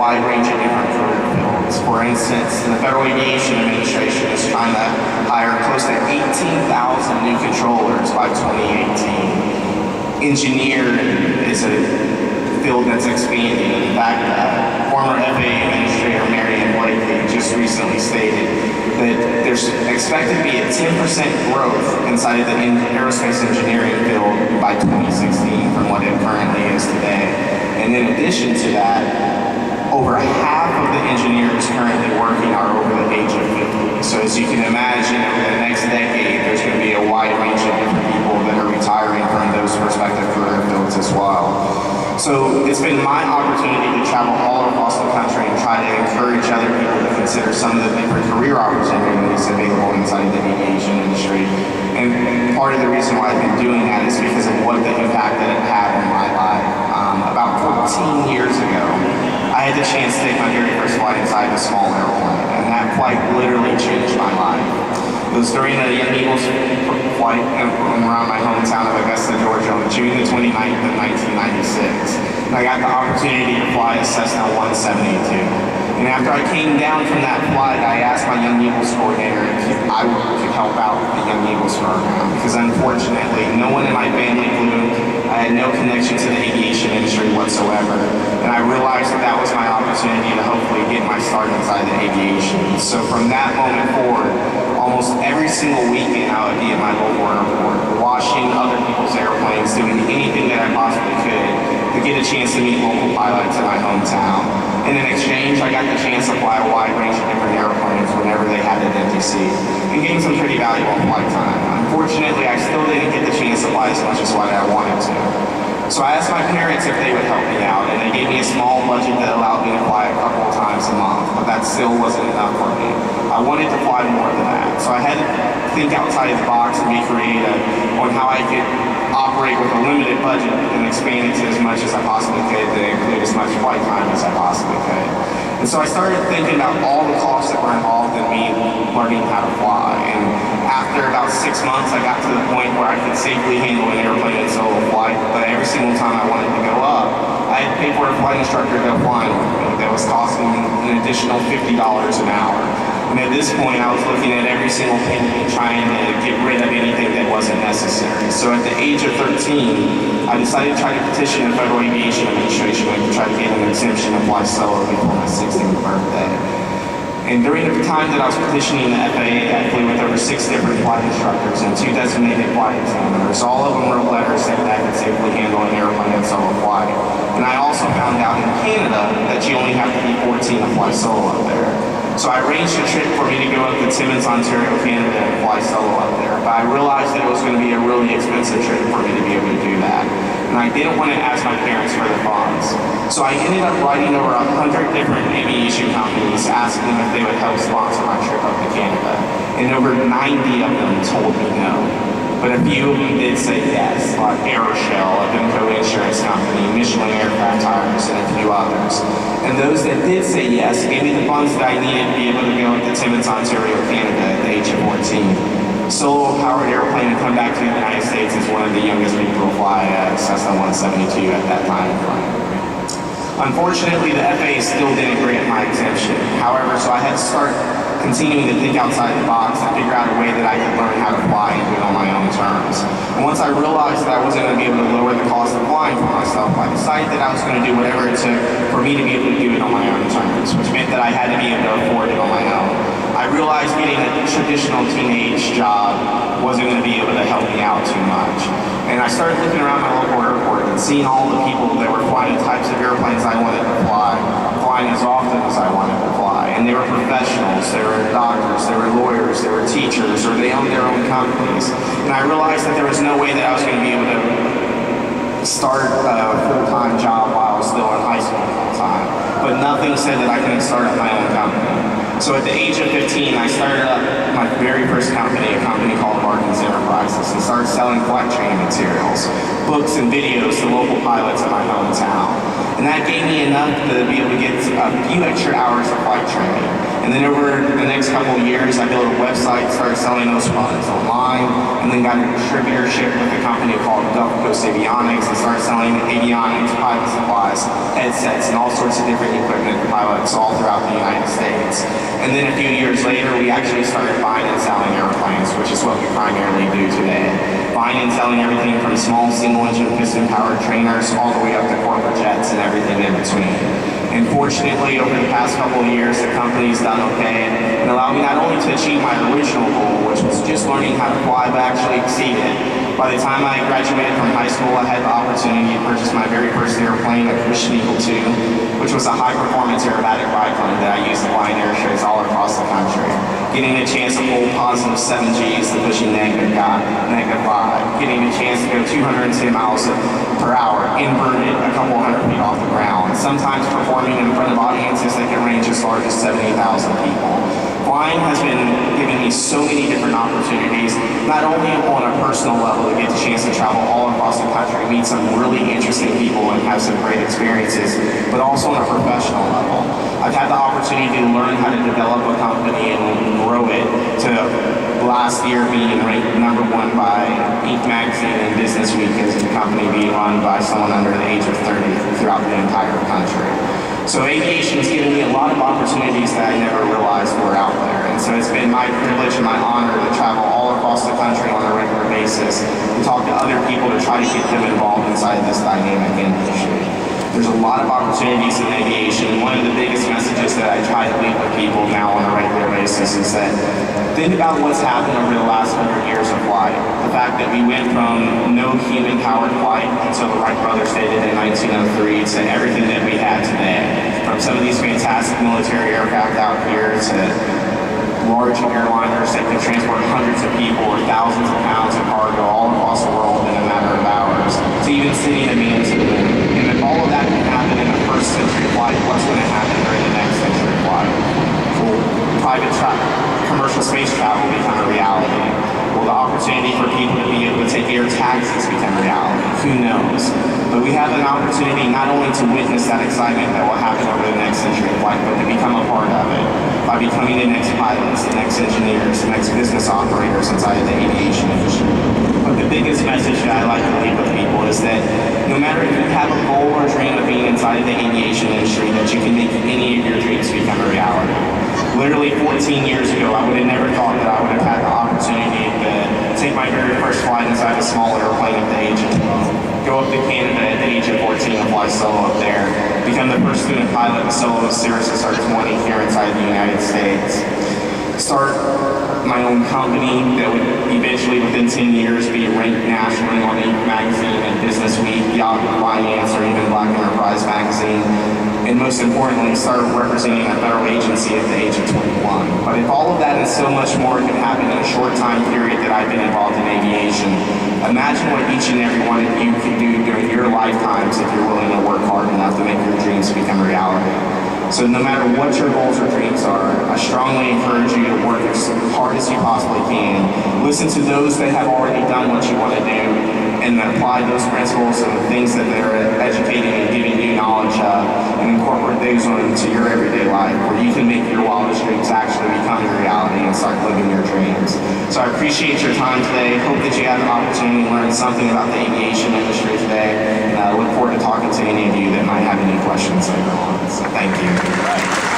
wide range of different career fields. For instance, the Federal Aviation Administration is trying to hire close to 18,000 new controllers by 2018. Engineer is a field that's expanding. In fact, former FAA Administrator Marion Blakely just recently stated that there's expected to be a 10% growth inside of the aerospace engineering field by 2016 from what it currently is today. And in addition to that, over half of the engineers currently working are over the age of 50. So as you can imagine, over the next decade, there's going to be a wide range of different people that are retiring from those respective career fields as well. So it's been my opportunity to travel all across the country and try to encourage other people to consider some of the different career opportunities available inside the aviation industry. And part of the reason why I've been doing that is because of what the impact that it had on my life. About 14 years ago, I had the chance to take my very first flight inside a small airplane, and that flight literally changed my life. It was during a Young Eagles flight around my hometown of Augusta, Georgia on June the 29th of 1996. And I got the opportunity to fly a Cessna 172. And after I came down from that flight, I asked my Young Eagles coordinator if I could help out with the Young Eagles program, because unfortunately, no one in my family flew. I had no connection to the aviation industry whatsoever. And I realized that that was my opportunity to hopefully get my start inside the aviation. So from that moment forward, almost every single weekend I would be at my local airport, washing other people's airplanes, doing anything that I possibly could to get a chance to meet local pilots in my hometown. And in exchange, I got the chance to fly a wide range of different airplanes whenever they had an empty seat, and gain some pretty valuable flight time. Unfortunately, I still didn't get the chance to fly as much as what I wanted to. So I asked my parents if they would help me out, and they gave me a small budget that allowed me to fly a couple of times a month, but that still wasn't enough for me. I wanted to fly more than that, so I had to think outside the box and be creative on how I could operate with a limited budget and expand it to as much as I possibly could to include as much flight time as I possibly could. And so I started thinking about all the costs that were involved in me learning how to fly. And after about 6 months, I got to the point where I could safely handle an airplane in solo flight, but every single time I wanted to go up, I had to pay for a flight instructor to go flying with me that was costing an additional $50 an hour. And at this point, I was looking at every single penny and trying to get rid of anything that wasn't necessary. So at the age of 13, I decided to try to petition the Federal Aviation Administration to try to get an exemption to fly solo before my 16th birthday. And during the time that I was petitioning the FAA, I flew with over 6 different flight instructors and 2 designated flight examiners. All of them wrote letters saying that I could safely handle an airplane in solo flight. And I also found out in Canada that you only have to be 14 to fly solo up there. So I arranged a trip for me to go up to Timmins, Ontario, Canada and fly solo up there. But I realized that it was going to be a really expensive trip for me to be able to do that. And I didn't want to ask my parents for the funds. So I ended up writing over 100 different aviation companies asking them if they would help sponsor my trip up to Canada. And over 90 of them told me no. But a few of them did say yes, like Aeroshell, a Benco insurance company, Michelin Aircraft Tires, and a few others. And those that did say yes gave me the funds that I needed to be able to go to Timmins, Ontario, Canada at the age of 14. Solo-powered airplane and come back to the United States as one of the youngest people to fly a Cessna 172 at that time. Unfortunately, the FAA still didn't grant my exemption. However, so I had to start continuing to think outside the box and figure out a way that I could learn how to fly and do it on my own terms. And once I realized that I wasn't going to be able to lower the cost of flying for myself, I decided that I was going to do whatever it took for me to be able to do it on my own terms, which meant that I had to be able to afford it on my own. I realized getting a traditional teenage job wasn't going to be able to help me out too much. And I started looking around my local airport and seeing all the people that were flying the types of airplanes I wanted to fly, flying as often as I wanted to fly. And they were professionals, they were doctors, they were lawyers, they were teachers, or they owned their own companies. And I realized that there was no way that I was going to be able to start a full-time job while I was still in high school full-time. But nothing said that I couldn't start up my own company. So at the age of 15, I started up my very first company, a company called Larkins Enterprises, and started selling flight training materials, books and videos to local pilots in my hometown. And that gave me enough to be able to get a few extra hours of flight training. And then over the next couple of years, I built a website, started selling those products online, and then got a distributorship with a company called Gulf Coast Avionics and started selling avionics, pilot supplies, headsets, and all sorts of different equipment to pilots all throughout the United States. And then a few years later, we actually started buying and selling airplanes, which is what we primarily do today. Buying and selling everything from small single-engine piston-powered trainers all the way up to corporate jets and everything in between. And fortunately, over the past couple of years, the company's done okay and allowed me not only to achieve my original goal, which was just learning how to fly, but actually exceed it. By the time I graduated from high school, I had the opportunity to purchase my very first airplane, a Christian Eagle II, which was a high-performance aerobatic biplane that I used to fly in air shows all across the country. Getting a chance to hold positive 7 Gs to pushing negative 5. Getting a chance to go 210 miles per hour, inverted a couple hundred feet off the ground. Sometimes performing in front of audiences that can range as large as 70,000 people. Flying has been giving me so many different opportunities, not only on a personal level to get the chance to travel all across the country, meet some really interesting people and have some great experiences, but also on a professional level. I've had the opportunity to learn how to develop a company and grow it to last year being ranked #1 by Inc. magazine and Business Week as a company being run by someone under the age of 30 throughout the entire country. So aviation has given me a lot of opportunities that I never realized were out there. And so it's been my privilege and my honor to travel all across the country on a regular basis and talk to other people to try to get them involved inside this dynamic industry. There's a lot of opportunities in aviation. One of the biggest messages that I try to leave with people now on a regular basis is that think about what's happened over the last 100 years of flight. The fact that we went from no human-powered flight until the Wright brothers did it in 1903 to everything that we have today. From some of these fantastic military aircraft out here to large airliners that can transport hundreds of people or thousands of pounds of cargo all across the world in a matter of hours, to even sending a man to the moon. And if all of that can happen in a first century flight, what's going to happen during the next century flight? Will commercial space travel become a reality? Will the opportunity for people to be able to take air taxis become a reality? Who knows? But we have an opportunity not only to witness that excitement that will happen over the next century flight, but to become a part of it by becoming the next pilots, the next engineers, the next business operators inside of the aviation industry. But the biggest message that I like to leave with people is that no matter if you have a goal or dream of being inside of the aviation industry, that you can make any of your dreams become a reality. Literally 14 years ago, I would have never thought that I would have had the opportunity to take my very first flight inside a small airplane at the age of 12, go up to Canada at the age of 14 and fly solo up there, become the first student pilot to solo a Cirrus SR-20 here inside the United States, start my own company that would eventually, within 10 years, be ranked nationally on Inc. magazine and Business Week, Yahoo Finance, or even Black Enterprise magazine, and most importantly, start representing a federal agency at the age of 21. But if all of that and so much more can happen in a short time period that I've been involved in aviation, imagine what each and every one of you can do during your lifetimes if you're willing to work hard enough to make your dreams become a reality. So no matter what your goals or dreams are, I strongly encourage you to work as hard as you possibly can. Listen to those that have already done what you want to do and apply those principles and the things that they're educating and giving you knowledge of and incorporate those into your everyday life where you can make your wildest dreams actually become your reality and start living your dreams. So I appreciate your time today. Hope that you had the opportunity to learn something about the aviation industry today. And I look forward to talking to any of you that might have any questions later on. So thank you.